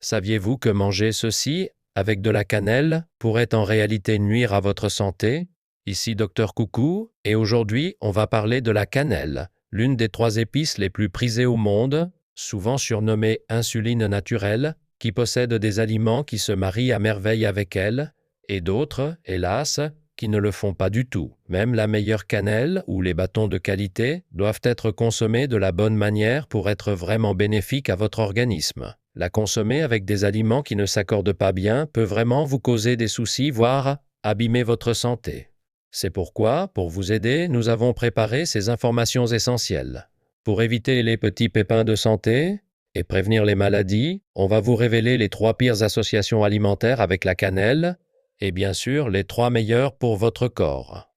Saviez-vous que manger ceci, avec de la cannelle, pourrait en réalité nuire à votre santé? Ici Docteur Coucou, et aujourd'hui on va parler de la cannelle, l'une des 3 épices les plus prisées au monde, souvent surnommée insuline naturelle, qui possède des aliments qui se marient à merveille avec elle, et d'autres, hélas, qui ne le font pas du tout. Même la meilleure cannelle ou les bâtons de qualité doivent être consommés de la bonne manière pour être vraiment bénéfiques à votre organisme. La consommer avec des aliments qui ne s'accordent pas bien peut vraiment vous causer des soucis, voire abîmer votre santé. C'est pourquoi, pour vous aider, nous avons préparé ces informations essentielles. Pour éviter les petits pépins de santé et prévenir les maladies, on va vous révéler les 3 pires associations alimentaires avec la cannelle, et bien sûr les 3 meilleures pour votre corps.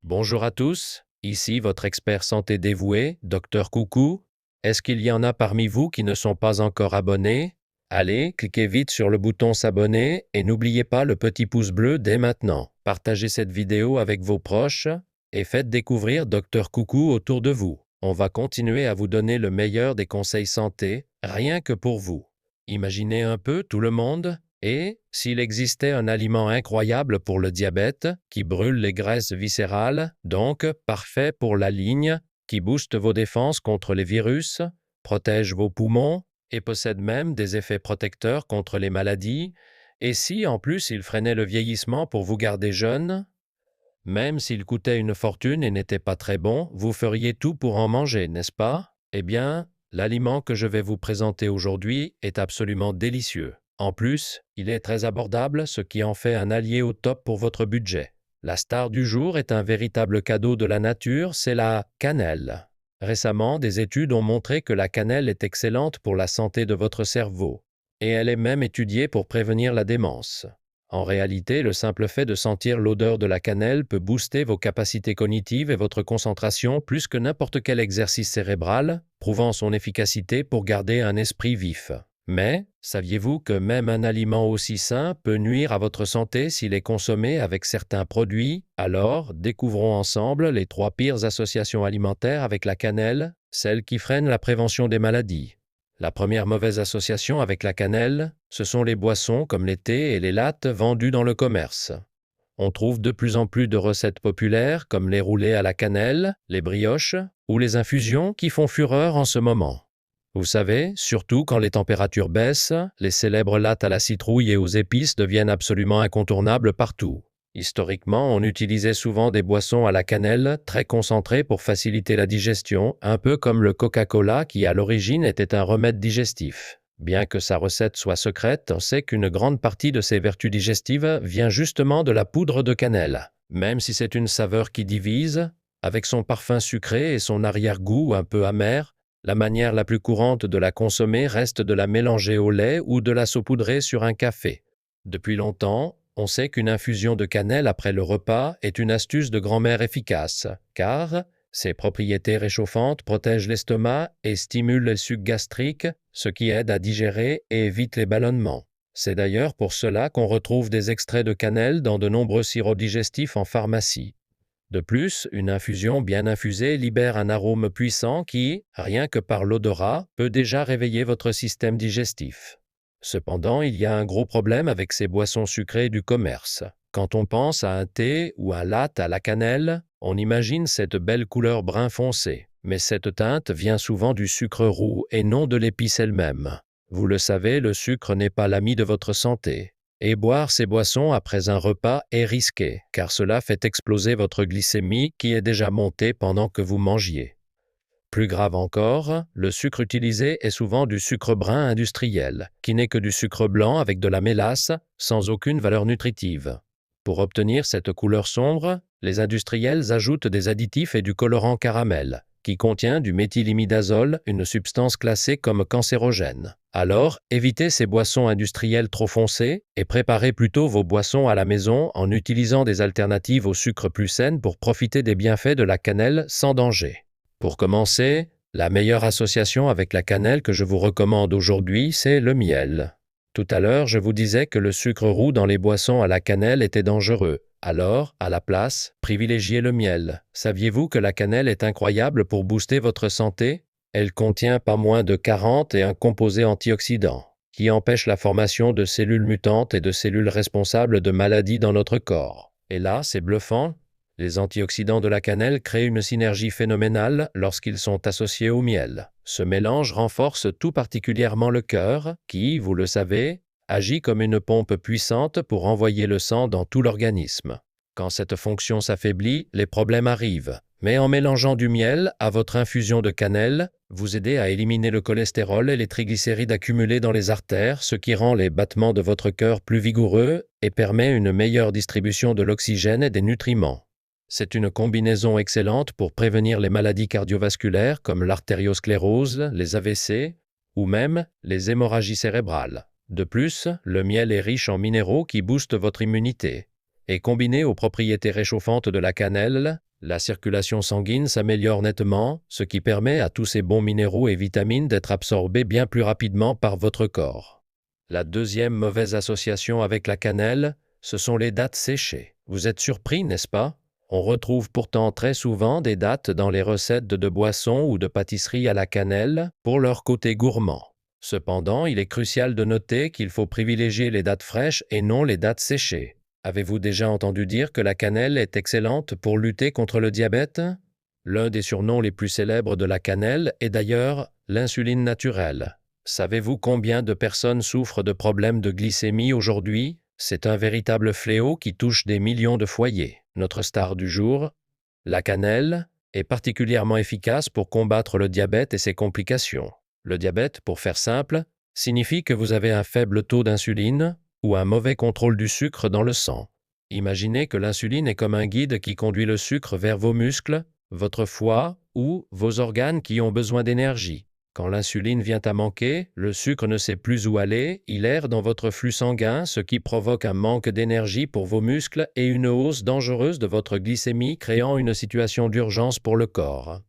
Bonjour à tous, ici votre expert santé dévoué, Docteur Coucou. Est-ce qu'il y en a parmi vous qui ne sont pas encore abonnés? Allez, cliquez vite sur le bouton s'abonner et n'oubliez pas le petit pouce bleu dès maintenant. Partagez cette vidéo avec vos proches et faites découvrir Docteur Coucou autour de vous. On va continuer à vous donner le meilleur des conseils santé, rien que pour vous. Imaginez un peu tout le monde, et s'il existait un aliment incroyable pour le diabète, qui brûle les graisses viscérales, donc parfait pour la ligne, qui booste vos défenses contre les virus, protège vos poumons et possède même des effets protecteurs contre les maladies, et si en plus il freinait le vieillissement pour vous garder jeune, même s'il coûtait une fortune et n'était pas très bon, vous feriez tout pour en manger, n'est-ce pas? Eh bien, l'aliment que je vais vous présenter aujourd'hui est absolument délicieux. En plus, il est très abordable, ce qui en fait un allié au top pour votre budget. La star du jour est un véritable cadeau de la nature, c'est la cannelle. Récemment, des études ont montré que la cannelle est excellente pour la santé de votre cerveau, et elle est même étudiée pour prévenir la démence. En réalité, le simple fait de sentir l'odeur de la cannelle peut booster vos capacités cognitives et votre concentration plus que n'importe quel exercice cérébral, prouvant son efficacité pour garder un esprit vif. Mais, saviez-vous que même un aliment aussi sain peut nuire à votre santé s'il est consommé avec certains produits? Alors, découvrons ensemble les 3 pires associations alimentaires avec la cannelle, celles qui freinent la prévention des maladies. La première mauvaise association avec la cannelle, ce sont les boissons comme les thés et les lattes vendues dans le commerce. On trouve de plus en plus de recettes populaires comme les roulés à la cannelle, les brioches ou les infusions qui font fureur en ce moment. Vous savez, surtout quand les températures baissent, les célèbres lattes à la citrouille et aux épices deviennent absolument incontournables partout. Historiquement, on utilisait souvent des boissons à la cannelle très concentrées pour faciliter la digestion, un peu comme le Coca-Cola qui à l'origine était un remède digestif. Bien que sa recette soit secrète, on sait qu'une grande partie de ses vertus digestives vient justement de la poudre de cannelle. Même si c'est une saveur qui divise, avec son parfum sucré et son arrière-goût un peu amer, la manière la plus courante de la consommer reste de la mélanger au lait ou de la saupoudrer sur un café. Depuis longtemps, on sait qu'une infusion de cannelle après le repas est une astuce de grand-mère efficace, car ses propriétés réchauffantes protègent l'estomac et stimulent le suc gastrique, ce qui aide à digérer et évite les ballonnements. C'est d'ailleurs pour cela qu'on retrouve des extraits de cannelle dans de nombreux sirops digestifs en pharmacie. De plus, une infusion bien infusée libère un arôme puissant qui, rien que par l'odorat, peut déjà réveiller votre système digestif. Cependant, il y a un gros problème avec ces boissons sucrées du commerce. Quand on pense à un thé ou un latte à la cannelle, on imagine cette belle couleur brun foncé. Mais cette teinte vient souvent du sucre roux et non de l'épice elle-même. Vous le savez, le sucre n'est pas l'ami de votre santé. Et boire ces boissons après un repas est risqué, car cela fait exploser votre glycémie qui est déjà montée pendant que vous mangiez. Plus grave encore, le sucre utilisé est souvent du sucre brun industriel, qui n'est que du sucre blanc avec de la mélasse, sans aucune valeur nutritive. Pour obtenir cette couleur sombre, les industriels ajoutent des additifs et du colorant caramel, qui contient du méthylimidazole, une substance classée comme cancérogène. Alors, évitez ces boissons industrielles trop foncées et préparez plutôt vos boissons à la maison en utilisant des alternatives au sucre plus saines pour profiter des bienfaits de la cannelle sans danger. Pour commencer, la meilleure association avec la cannelle que je vous recommande aujourd'hui, c'est le miel. Tout à l'heure, je vous disais que le sucre roux dans les boissons à la cannelle était dangereux. Alors, à la place, privilégiez le miel. Saviez-vous que la cannelle est incroyable pour booster votre santé? Elle contient pas moins de 40 et un composé antioxydant, qui empêche la formation de cellules mutantes et de cellules responsables de maladies dans notre corps. Et là, c'est bluffant. Les antioxydants de la cannelle créent une synergie phénoménale lorsqu'ils sont associés au miel. Ce mélange renforce tout particulièrement le cœur, qui, vous le savez, agit comme une pompe puissante pour envoyer le sang dans tout l'organisme. Quand cette fonction s'affaiblit, les problèmes arrivent. Mais en mélangeant du miel à votre infusion de cannelle, vous aidez à éliminer le cholestérol et les triglycérides accumulés dans les artères, ce qui rend les battements de votre cœur plus vigoureux et permet une meilleure distribution de l'oxygène et des nutriments. C'est une combinaison excellente pour prévenir les maladies cardiovasculaires comme l'artériosclérose, les AVC ou même les hémorragies cérébrales. De plus, le miel est riche en minéraux qui boostent votre immunité. Et combiné aux propriétés réchauffantes de la cannelle, la circulation sanguine s'améliore nettement, ce qui permet à tous ces bons minéraux et vitamines d'être absorbés bien plus rapidement par votre corps. La deuxième mauvaise association avec la cannelle, ce sont les dattes séchées. Vous êtes surpris, n'est-ce pas? On retrouve pourtant très souvent des dattes dans les recettes de boissons ou de pâtisseries à la cannelle pour leur côté gourmand. Cependant, il est crucial de noter qu'il faut privilégier les dattes fraîches et non les dattes séchées. Avez-vous déjà entendu dire que la cannelle est excellente pour lutter contre le diabète? L'un des surnoms les plus célèbres de la cannelle est d'ailleurs l'insuline naturelle. Savez-vous combien de personnes souffrent de problèmes de glycémie aujourd'hui? C'est un véritable fléau qui touche des millions de foyers. Notre star du jour, la cannelle, est particulièrement efficace pour combattre le diabète et ses complications. Le diabète, pour faire simple, signifie que vous avez un faible taux d'insuline ou un mauvais contrôle du sucre dans le sang. Imaginez que l'insuline est comme un guide qui conduit le sucre vers vos muscles, votre foie ou vos organes qui ont besoin d'énergie. Quand l'insuline vient à manquer, le sucre ne sait plus où aller, il erre dans votre flux sanguin, ce qui provoque un manque d'énergie pour vos muscles et une hausse dangereuse de votre glycémie, créant une situation d'urgence pour le corps.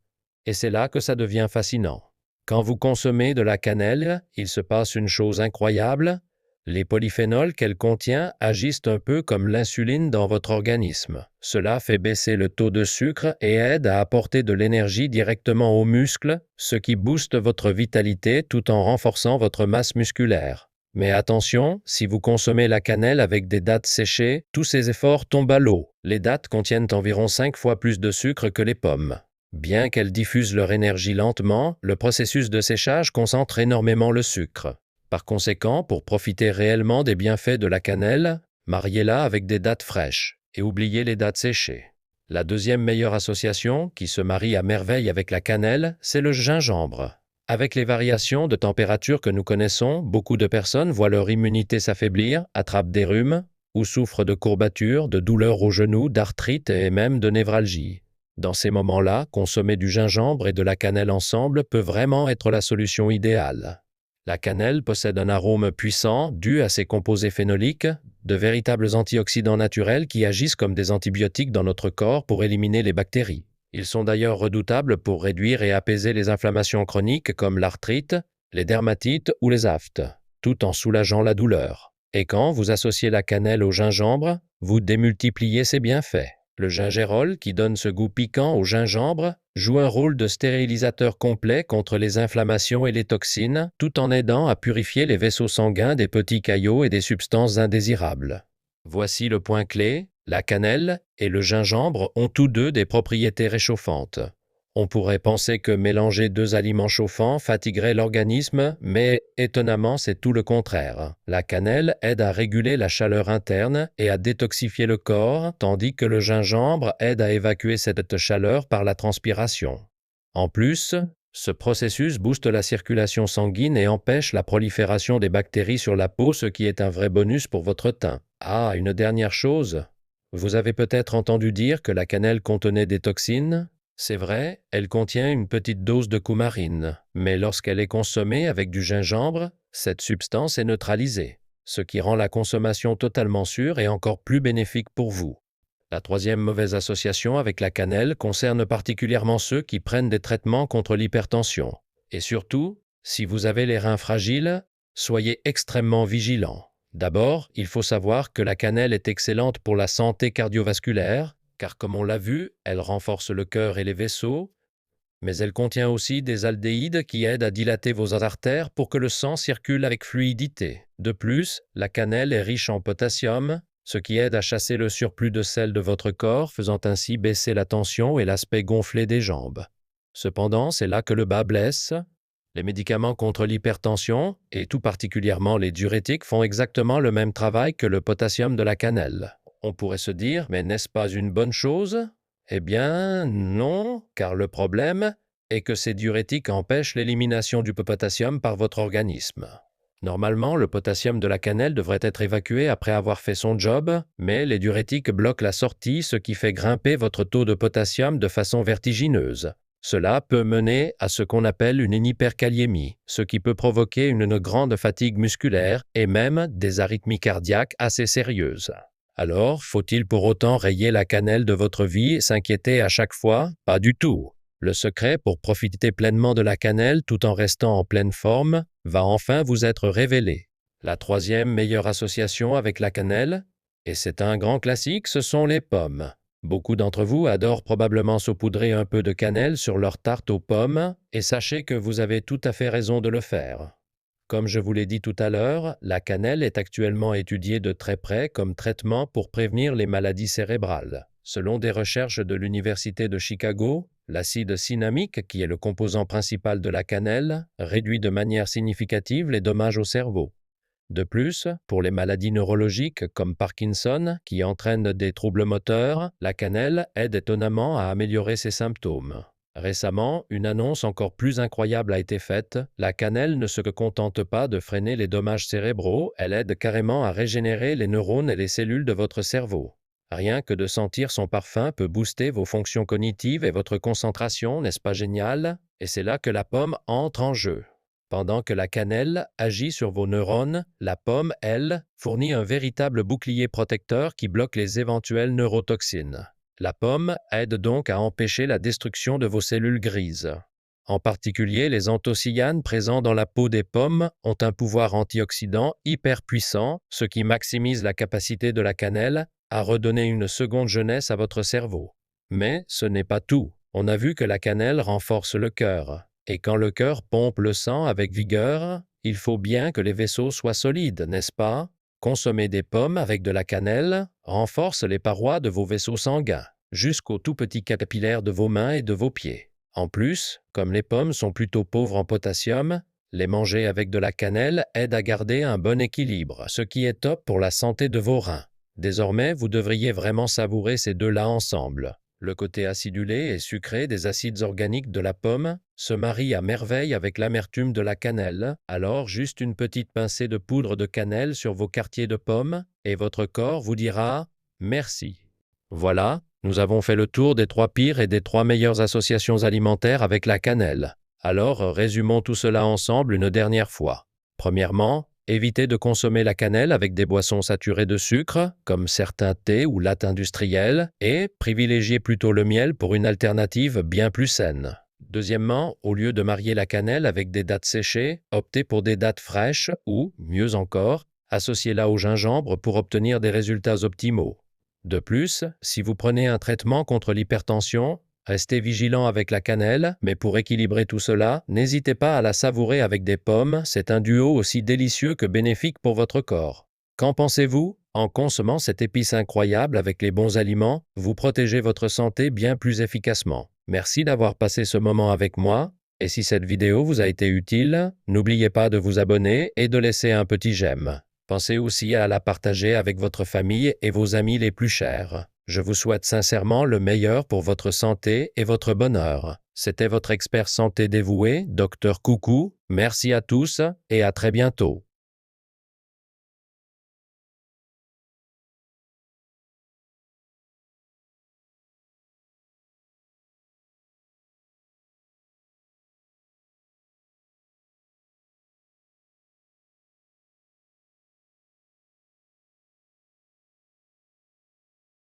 Et c'est là que ça devient fascinant. Quand vous consommez de la cannelle, il se passe une chose incroyable. Les polyphénols qu'elle contient agissent un peu comme l'insuline dans votre organisme. Cela fait baisser le taux de sucre et aide à apporter de l'énergie directement aux muscles, ce qui booste votre vitalité tout en renforçant votre masse musculaire. Mais attention, si vous consommez la cannelle avec des dattes séchées, tous ces efforts tombent à l'eau. Les dattes contiennent environ 5 fois plus de sucre que les pommes. Bien qu'elles diffusent leur énergie lentement, le processus de séchage concentre énormément le sucre. Par conséquent, pour profiter réellement des bienfaits de la cannelle, mariez-la avec des dattes fraîches et oubliez les dattes séchées. La deuxième meilleure association, qui se marie à merveille avec la cannelle, c'est le gingembre. Avec les variations de température que nous connaissons, beaucoup de personnes voient leur immunité s'affaiblir, attrapent des rhumes ou souffrent de courbatures, de douleurs aux genoux, d'arthrite et même de névralgie. Dans ces moments-là, consommer du gingembre et de la cannelle ensemble peut vraiment être la solution idéale. La cannelle possède un arôme puissant dû à ses composés phénoliques, de véritables antioxydants naturels qui agissent comme des antibiotiques dans notre corps pour éliminer les bactéries. Ils sont d'ailleurs redoutables pour réduire et apaiser les inflammations chroniques comme l'arthrite, les dermatites ou les aftes, tout en soulageant la douleur. Et quand vous associez la cannelle au gingembre, vous démultipliez ses bienfaits. Le gingérol, qui donne ce goût piquant au gingembre, joue un rôle de stérilisateur complet contre les inflammations et les toxines, tout en aidant à purifier les vaisseaux sanguins des petits caillots et des substances indésirables. Voici le point clé, la cannelle et le gingembre ont tous deux des propriétés réchauffantes. On pourrait penser que mélanger deux aliments chauffants fatiguerait l'organisme, mais étonnamment, c'est tout le contraire. La cannelle aide à réguler la chaleur interne et à détoxifier le corps, tandis que le gingembre aide à évacuer cette chaleur par la transpiration. En plus, ce processus booste la circulation sanguine et empêche la prolifération des bactéries sur la peau, ce qui est un vrai bonus pour votre teint. Ah, une dernière chose. Vous avez peut-être entendu dire que la cannelle contenait des toxines? C'est vrai, elle contient une petite dose de coumarine, mais lorsqu'elle est consommée avec du gingembre, cette substance est neutralisée, ce qui rend la consommation totalement sûre et encore plus bénéfique pour vous. La troisième mauvaise association avec la cannelle concerne particulièrement ceux qui prennent des traitements contre l'hypertension. Et surtout, si vous avez les reins fragiles, soyez extrêmement vigilants. D'abord, il faut savoir que la cannelle est excellente pour la santé cardiovasculaire, car comme on l'a vu, elle renforce le cœur et les vaisseaux, mais elle contient aussi des aldéhydes qui aident à dilater vos artères pour que le sang circule avec fluidité. De plus, la cannelle est riche en potassium, ce qui aide à chasser le surplus de sel de votre corps, faisant ainsi baisser la tension et l'aspect gonflé des jambes. Cependant, c'est là que le bât blesse. Les médicaments contre l'hypertension, et tout particulièrement les diurétiques, font exactement le même travail que le potassium de la cannelle. On pourrait se dire, mais n'est-ce pas une bonne chose? Eh bien, non, car le problème est que ces diurétiques empêchent l'élimination du potassium par votre organisme. Normalement, le potassium de la cannelle devrait être évacué après avoir fait son job, mais les diurétiques bloquent la sortie, ce qui fait grimper votre taux de potassium de façon vertigineuse. Cela peut mener à ce qu'on appelle une hyperkaliémie, ce qui peut provoquer une grande fatigue musculaire et même des arythmies cardiaques assez sérieuses. Alors, faut-il pour autant rayer la cannelle de votre vie et s'inquiéter à chaque fois? Pas du tout. Le secret pour profiter pleinement de la cannelle tout en restant en pleine forme va enfin vous être révélé. La troisième meilleure association avec la cannelle, et c'est un grand classique, ce sont les pommes. Beaucoup d'entre vous adorent probablement saupoudrer un peu de cannelle sur leur tarte aux pommes, et sachez que vous avez tout à fait raison de le faire. Comme je vous l'ai dit tout à l'heure, la cannelle est actuellement étudiée de très près comme traitement pour prévenir les maladies cérébrales. Selon des recherches de l'Université de Chicago, l'acide cinnamique, qui est le composant principal de la cannelle, réduit de manière significative les dommages au cerveau. De plus, pour les maladies neurologiques comme Parkinson, qui entraînent des troubles moteurs, la cannelle aide étonnamment à améliorer ces symptômes. Récemment, une annonce encore plus incroyable a été faite. La cannelle ne se contente pas de freiner les dommages cérébraux, elle aide carrément à régénérer les neurones et les cellules de votre cerveau. Rien que de sentir son parfum peut booster vos fonctions cognitives et votre concentration, n'est-ce pas génial? Et c'est là que la pomme entre en jeu. Pendant que la cannelle agit sur vos neurones, la pomme, elle, fournit un véritable bouclier protecteur qui bloque les éventuelles neurotoxines. La pomme aide donc à empêcher la destruction de vos cellules grises. En particulier, les anthocyanes présents dans la peau des pommes ont un pouvoir antioxydant hyper puissant, ce qui maximise la capacité de la cannelle à redonner une seconde jeunesse à votre cerveau. Mais ce n'est pas tout. On a vu que la cannelle renforce le cœur. Et quand le cœur pompe le sang avec vigueur, il faut bien que les vaisseaux soient solides, n'est-ce pas? Consommer des pommes avec de la cannelle renforce les parois de vos vaisseaux sanguins, jusqu'aux tout petits capillaires de vos mains et de vos pieds. En plus, comme les pommes sont plutôt pauvres en potassium, les manger avec de la cannelle aide à garder un bon équilibre, ce qui est top pour la santé de vos reins. Désormais, vous devriez vraiment savourer ces deux-là ensemble. Le côté acidulé et sucré des acides organiques de la pomme se marie à merveille avec l'amertume de la cannelle, alors juste une petite pincée de poudre de cannelle sur vos quartiers de pommes et votre corps vous dira « merci ». Voilà, nous avons fait le tour des 3 pires et des 3 meilleures associations alimentaires avec la cannelle. Alors, résumons tout cela ensemble une dernière fois. Premièrement, évitez de consommer la cannelle avec des boissons saturées de sucre, comme certains thés ou lattes industrielles, et privilégiez plutôt le miel pour une alternative bien plus saine. Deuxièmement, au lieu de marier la cannelle avec des dattes séchées, optez pour des dattes fraîches ou, mieux encore, associez-la au gingembre pour obtenir des résultats optimaux. De plus, si vous prenez un traitement contre l'hypertension, restez vigilant avec la cannelle, mais pour équilibrer tout cela, n'hésitez pas à la savourer avec des pommes, c'est un duo aussi délicieux que bénéfique pour votre corps. Qu'en pensez-vous? En consommant cette épice incroyable avec les bons aliments, vous protégez votre santé bien plus efficacement. Merci d'avoir passé ce moment avec moi, et si cette vidéo vous a été utile, n'oubliez pas de vous abonner et de laisser un petit j'aime. Pensez aussi à la partager avec votre famille et vos amis les plus chers. Je vous souhaite sincèrement le meilleur pour votre santé et votre bonheur. C'était votre expert santé dévoué, Dr Coucou. Merci à tous et à très bientôt.